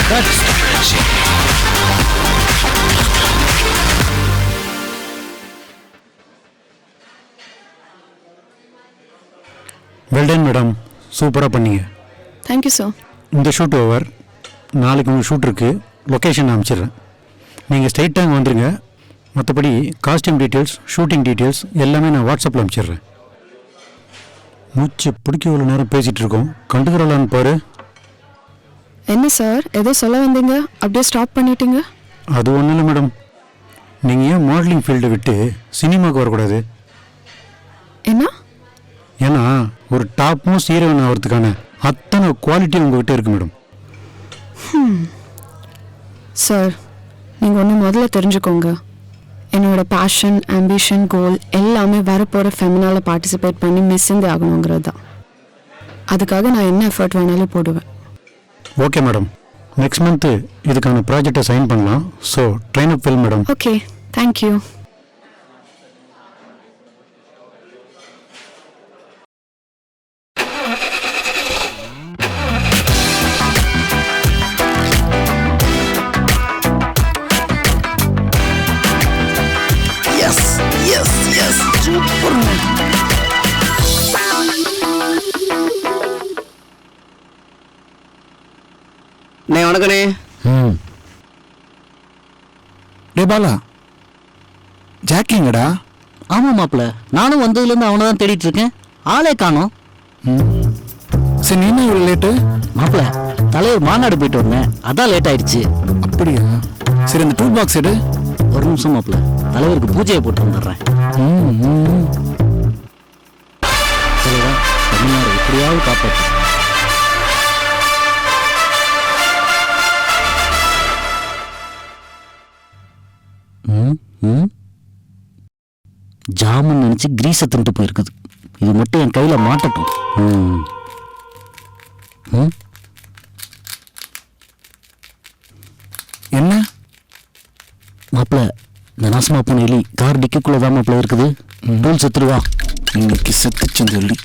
That's magic. Well done madam, சூப்பராக பண்ணீங்க. Thank you sir. இந்த ஷூட் ஓவர். நாளைக்கு உங்களுக்கு ஷூட் இருக்குது. லொக்கேஷன் அனுப்பிச்சிடுறேன். நீங்கள் ஸ்ட்ரைட்டாக வந்துடுங்க. மற்றபடி காஸ்டியூம் டீட்டெயில்ஸ், ஷூட்டிங் டீட்டெயில்ஸ் எல்லாமே நான் வாட்ஸ்அப்பில் அனுப்பிச்சிடுறேன். மூச்சு பிடிக்க இவ்வளோ நேரம் பேசிகிட்டு இருக்கோம், கண்டுக்கிறலான்னு பாரு. என்ன சார், ஏதோ சொல்ல வந்தீங்க, அப்படியே ஸ்டாப் பண்ணிட்டீங்க? அது ஒன்றும் இல்லை மேடம். நீங்கள் ஏன் மாடலிங் ஃபீல்டை விட்டு சினிமாவுக்கு வரக்கூடாது? என்ன? ஏன்னா ஒரு டாப் மோஸ்ட் ஹீரோயின் ஆகிறதுக்கான அத்தனை குவாலிட்டி உங்ககிட்ட இருக்கு மேடம். சார், நீங்கள் ஒன்று முதல்ல தெரிஞ்சுக்கோங்க. என்னோட பேஷன், ஆம்பிஷன், கோல் எல்லாமே வரப்போகிற ஃபெமினாவில் பார்ட்டிசிபேட் பண்ணி மிஸ் இந்தியா ஆகணுங்கிறது தான். அதுக்காக நான் என்ன எஃபர்ட் வேணாலும் போடுவேன். ஓகே மேடம், நெக்ஸ்ட் மந்த்து இதுக்கான ப்ராஜெக்டை சைன் பண்ணலாம். So train up well madam. Okay, thank you. வணக்கண்ணே. டே பாலா, ஜாக்கிங்கடா? ஆமாம் மாப்பிள்ள, நானும் வந்ததுலேருந்து அவனை தான் தேடிட்டு இருக்கேன். ஆளே காணோம். சரி, நீ என்ன இவ்வளோ லேட்டு? மாப்பிள்ள, தலைவர் மாநாடு போயிட்டு வந்தேன், அதான் லேட் ஆயிடுச்சு. அப்படியா? சரி, இந்த டூல் பாக்ஸ் எடு. ஒரு நிமிஷம் மாப்பிள்ள, தலைவருக்கு பூஜையை போட்டு வந்துடுறேன். தலைவா, தமிழ்நாடு எப்படியாவது காப்பாற்று. ஜாமன் நினைச்சு கிரீஸை தின்ட்டு போயிருக்குது. இது மட்டும் என் கையில மாட்டட்டும். என்ன மாப்பிள்ள, இந்த நாசமா போன எலி கார் டிக்குள்ளதான் மாப்பிள்ள இருக்குது. டூல் செத்துருவா. இன்னைக்கு செத்துச்சுன்னு சொல்லி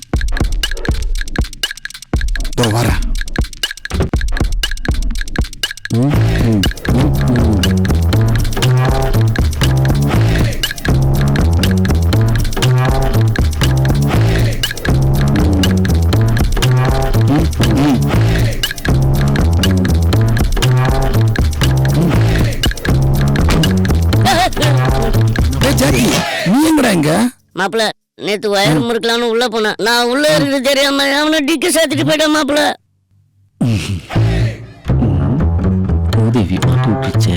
வர. நீ எங்கடா இங்க? மாப்பிள, நேத்து வயர் முறுக்கலான்னு உள்ள போனேன். நான் உள்ள இருக்கிறது தெரியாம அவனை டிக்கு சேர்த்துட்டு போயிட்டேன் மாப்பிள. பூதேவி பார்த்து விட்டுருச்சே.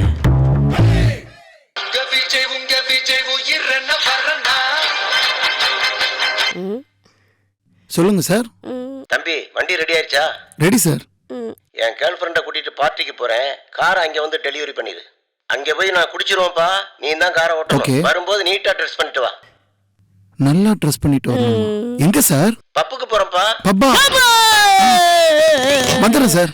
சொல்லுங்க சார். தம்பி, வண்டி ரெடி ஆயிடுச்சா? Ready sir. என் கேர்ள் ஃப்ரெண்டை கூட்டிட்டு பார்ட்டிக்கு போறேன். காரை அங்க வந்து டெலிவரி பண்ணிடு. அங்க போய் நான் குடிச்சிருவோம்ப்பா. நீ தான் காரை ஓட்டணும். வரும்போது நீட்டா ட்ரெஸ் பண்ணிட்டு வா. நல்லா ட்ரெஸ் பண்ணிட்டு வரணும். எங்க சார்? பப்புக்கு போறோம்ப்பா. பப்பா, வந்துடுறேன் சார்.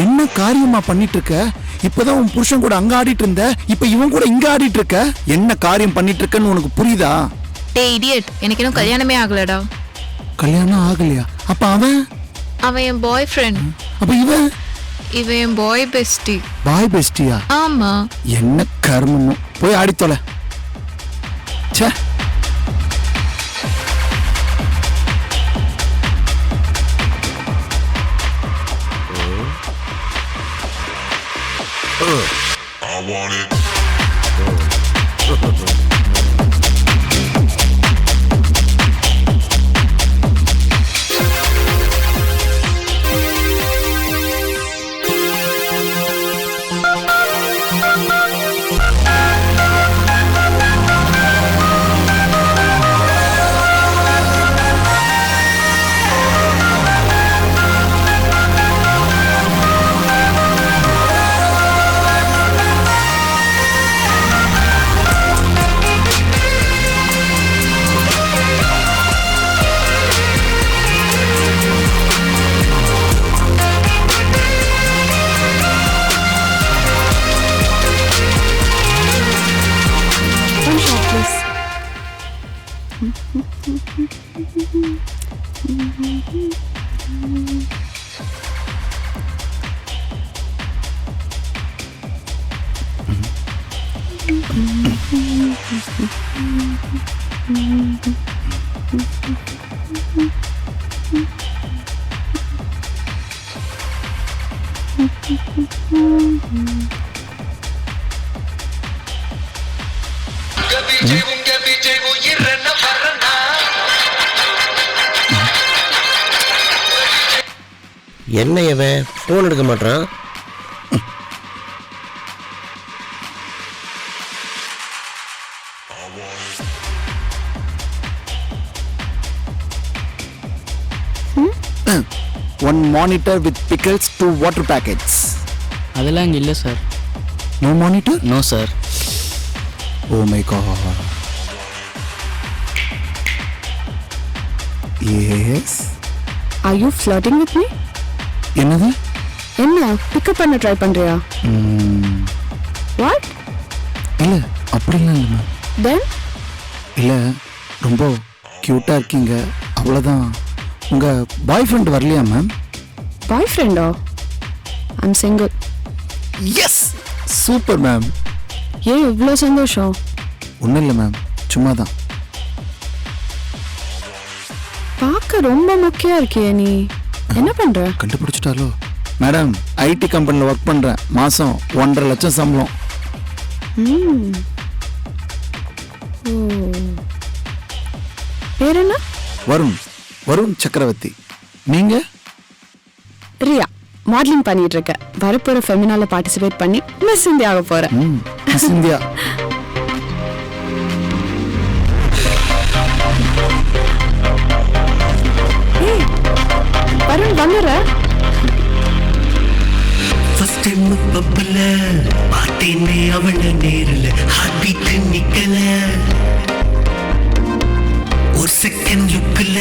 என்ன காரியமா பண்ணிட்டு இருக்க? இப்பதான் உன் புருஷன் கூட அங்க ஆடிட்டு இருந்த, இப்ப இவன் கூட இங்க ஆடிட்டு இருக்க. என்ன காரியம் பண்ணிட்டு இருக்கன்னு உனக்கு புரியுதா? டேய் இடியட், எனக்கு இன்னும் கல்யாணமே ஆகலடா. கல்யாணம் ஆகலையா? அப்ப அவன் என் பாய் ஃப்ரெண்ட். அப்ப இவன் என் பாய் பெஸ்டி. பாய் பெஸ்டியா? ஆமா. என்ன கர்மமோ, போய் ஆடி தொலை. ச்சே. I want it. என்ன இவன் போன் எடுக்க மாட்டான்? One monitor with pickles, 2 water packets. அதெல்லாம் இங்கே இல்லை sir. No monitor? No sir. Oh my god. Yes. Are you flirting with me? என்னது? என்ன பிக்கப் பண்ண ட்ரை பண்றியா? What? இல்ல அப்படிலாம் இல்லை மேம். Then? இல்லை ரொம்ப க்யூட்டாக இருக்கீங்க அவ்வளோதான். உங்கள் பாய் ஃப்ரெண்ட் வரலையா மேம்? Boyfriend-ஆ? I'm single. Yes super ma'am. ஏன் இவ்வளோ சந்தோஷம்? ஒன்றும் இல்லை மேம், சும்மா தான். பார்க்க ரொம்ப மொக்கையா இருக்கியே நீ. என்ன பண்ற? கண்டுபிடிச்சிட்டாலோ மேடம்? ஐடி கம்பெனியில் ஒர்க் பண்ணுறேன். மாதம் 1.5 லட்சம் சம்பளம். ஓ. பேர் என்ன? வருண். வருண் சக்கரவர்த்தி. நீங்கள்? ரியா. மாடலிங் பண்ணிட்டு இருக்க. வரப்போற ஃபெமினால பார்ட்டிசிபேட் பண்ணி மிஸ் இந்தியா ஆக போறேன். Miss India. ஏய், வருண் வந்துற? ஃபர்ஸ்ட் டைம் பப்பல பார்த்தேனே அவள நேரில் ஹார்ட் பீட் நிக்கல ஒரு செகண்ட் லுக்ல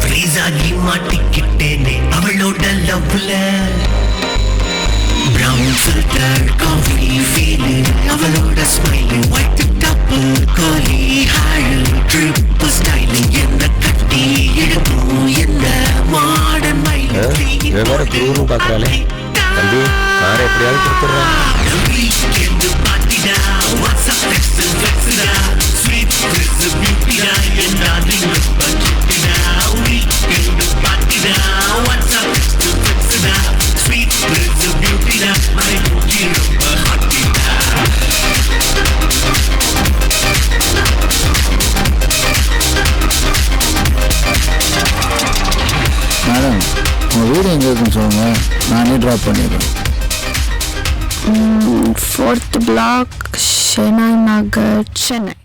ஃப்ரீஸ் ஆகி மாட்டிக்கிட்டேனே அவளோட லவ்ல பிரவுன் ஃபில்டர் காஃபி ஃபீலிங் அவளோட ஸ்மைலிங் ஒயிட் டாப் கோலி ஹேர் ட்ரிப் ஸ்டைலிங் என்ன கட்டி எடுக்கும் என்ன மாடர்ன் மைலிங் வேற குரூரும் பார்க்குறாளே. தம்பி காரை எப்படியாவது கொடுத்துட்றான். மேடம் உங்கள் வீடு எங்கே இருக்குன்னு சொல்லுங்கள், நானே ட்ராப் பண்ணிடுறேன். 4th block, Chennai Nagar, Chennai.